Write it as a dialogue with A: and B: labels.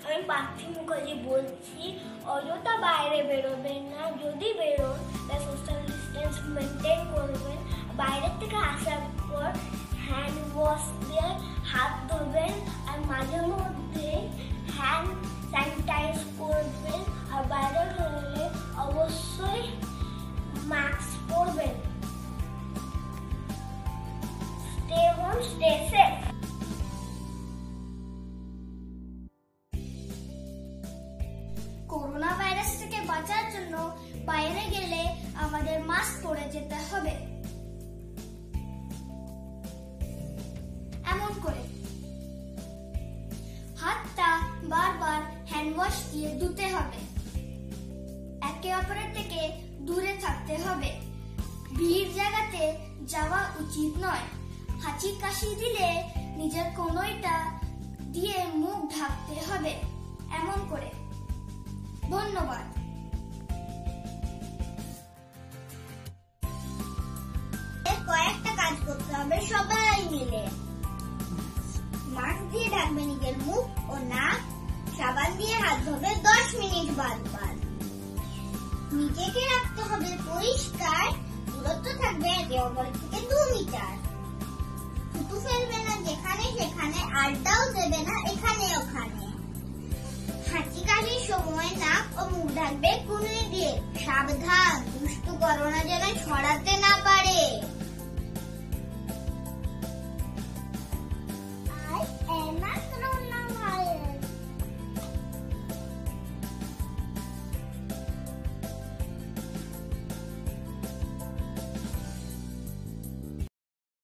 A: আমি পার্থী মুখার্জি বলছি, অযথা বাইরে বেরোবেন না, যদি বেরোন তাহলে সোশ্যাল ডিস্টেন্স মেনটেন করবেন। বাইরের থেকে আসার পর হ্যান্ড ওয়াশ দিয়ে হাত ধোবেন আর মাঝে মধ্যে হ্যান্ড স্যানিটাইজ করবেন। আর বাইরে বেরোলে অবশ্যই মাস্ক পরবেন। Stay home, stay safe.
B: Corona virus থেকে বাঁচার জন্য বাইরে গেলে আমাদের মাস্ক পরে যেতে হবে। এমন করে হাতটা বারবার হ্যান্ড ওয়াশ দিয়ে ধুতে হবে। একে অপরের থেকে দূরে থাকতে হবে। ভিড় জায়গাতে যাওয়া উচিত নয়। হাঁচি কাশি দিলে নিজের কনুইটা দিয়ে মুখ ঢাকতে হবে। এমন করে। ধন্যবাদ।
A: কয়েকটা কাজ করতে হবে সবাই মিলে। মাস্ক দিয়ে ঢাকবে নিজের মুখ ও নাক। সাবান দিয়ে হাত ধোবে 10 মিনিট বারবার। নিজেকে রাখতে হবে পরিষ্কার। দূরত্ব থাকবে একে অপরের থেকে 2 মিটার। থুতু ফেলবে না যেখানে সেখানে, আড্ডাও দেবে না এখানে ওখানে। হাঁচি কাশির সময় নাক ও মুখ ঢাকবে কনুই দিয়ে। সাবধান, দুষ্টু করোনা যেন ছড়াতে না পারে।